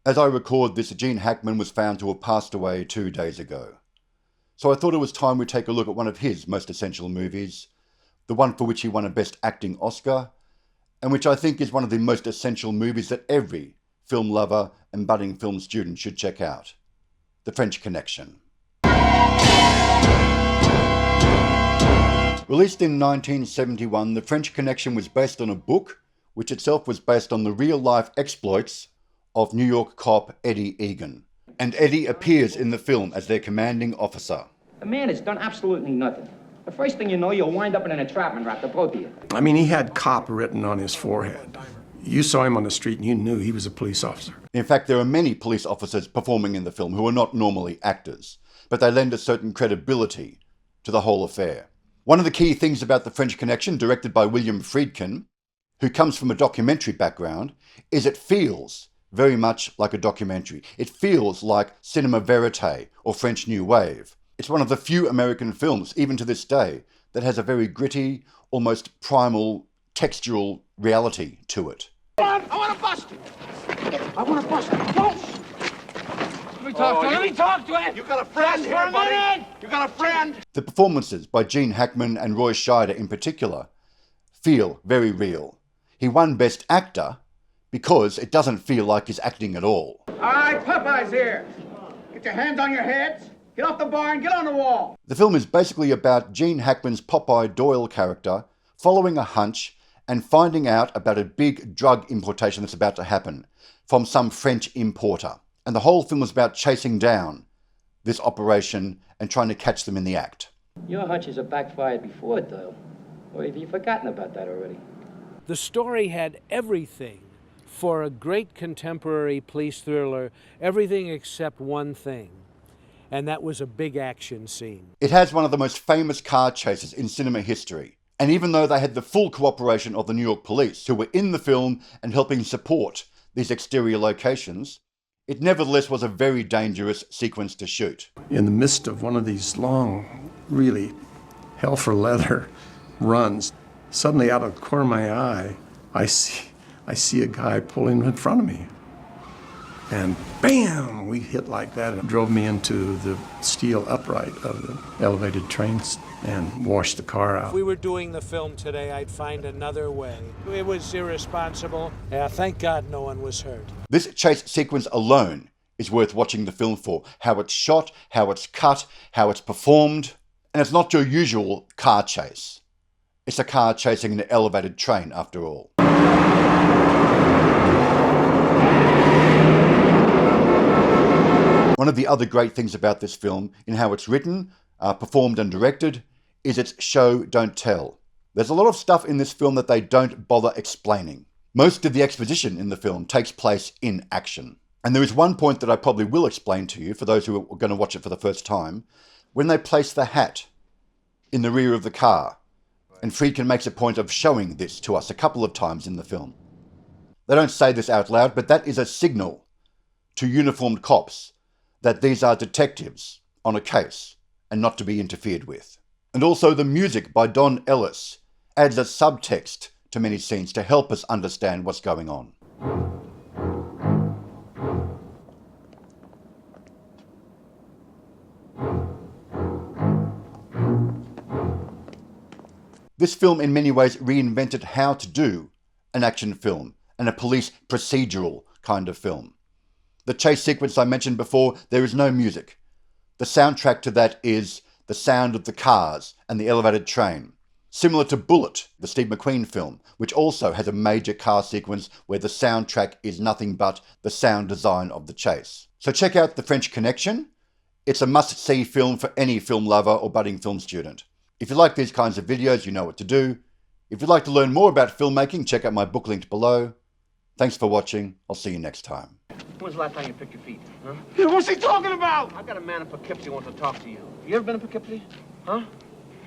As I record this, Gene Hackman was found to have passed away 2 days ago. So I thought it was time we take a look at one of his most essential movies, the one for which he won a Best Acting Oscar, and which I think is one of the most essential movies that every film lover and budding film student should check out, The French Connection. Released in 1971, The French Connection was based on a book, which itself was based on the real-life exploits of New York cop Eddie Egan. And Eddie appears in the film as their commanding officer. The man has done absolutely nothing. The first thing you know, you'll wind up in an entrapment rap, the both of you. I mean, he had cop written on his forehead. You saw him on the street and you knew he was a police officer. In fact, there are many police officers performing in the film who are not normally actors, but they lend a certain credibility to the whole affair. One of the key things about The French Connection, directed by William Friedkin, who comes from a documentary background, is it feels very much like a documentary. It feels like cinema verite or French New Wave. It's one of the few American films, even to this day, that has a very gritty, almost primal, textural reality to it. I want to bust it. I want to bust it. Don't. Let me talk to him. You got a friend here, buddy. You got a friend. The performances by Gene Hackman and Roy Scheider in particular feel very real. He won Best Actor because it doesn't feel like he's acting at all. All right, Popeye's here. Get your hands on your heads. Get off the bar and get on the wall. The film is basically about Gene Hackman's Popeye Doyle character following a hunch and finding out about a big drug importation that's about to happen from some French importer. And the whole film is about chasing down this operation and trying to catch them in the act. Your hunches have backfired before, Doyle. Or have you forgotten about that already? The story had everything for a great contemporary police thriller, everything except one thing, and that was a big action scene. It has one of the most famous car chases in cinema history. And even though they had the full cooperation of the New York police, who were in the film and helping support these exterior locations, it nevertheless was a very dangerous sequence to shoot. In the midst of one of these long, really hell for leather runs, suddenly out of the corner of my eye, I see a guy pulling in front of me. And bam, we hit like that and it drove me into the steel upright of the elevated trains and washed the car out. If we were doing the film today, I'd find another way. It was irresponsible. Yeah, thank God no one was hurt. This chase sequence alone is worth watching the film for. How it's shot, how it's cut, how it's performed. And it's not your usual car chase. It's a car chasing an elevated train, after all. One of the other great things about this film, in how it's written, performed and directed, is its show, don't tell. There's a lot of stuff in this film that they don't bother explaining. Most of the exposition in the film takes place in action. And there is one point that I probably will explain to you, for those who are going to watch it for the first time, when they place the hat in the rear of the car. And Friedkin makes a point of showing this to us a couple of times in the film. They don't say this out loud, but that is a signal to uniformed cops that these are detectives on a case and not to be interfered with. And also the music by Don Ellis adds a subtext to many scenes to help us understand what's going on. This film in many ways reinvented how to do an action film and a police procedural kind of film. The chase sequence I mentioned before, there is no music. The soundtrack to that is the sound of the cars and the elevated train. Similar to Bullet, the Steve McQueen film, which also has a major car sequence where the soundtrack is nothing but the sound design of the chase. So check out The French Connection. It's a must-see film for any film lover or budding film student. If you like these kinds of videos, you know what to do. If you'd like to learn more about filmmaking, check out my book linked below. Thanks for watching. I'll see you next time. When's the last time you picked your feet? Huh? What's he talking about? I've got a man in Poughkeepsie who wants to talk to you. You ever been in Poughkeepsie? Huh?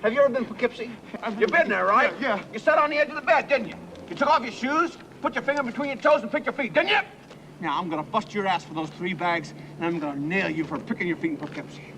Have you ever been in Poughkeepsie? You've been there, right? Yeah. You sat on the edge of the bed, didn't you? You took off your shoes, put your finger between your toes and picked your feet, didn't you? Now I'm gonna bust your ass for those 3 bags, and I'm gonna nail you for picking your feet in Poughkeepsie.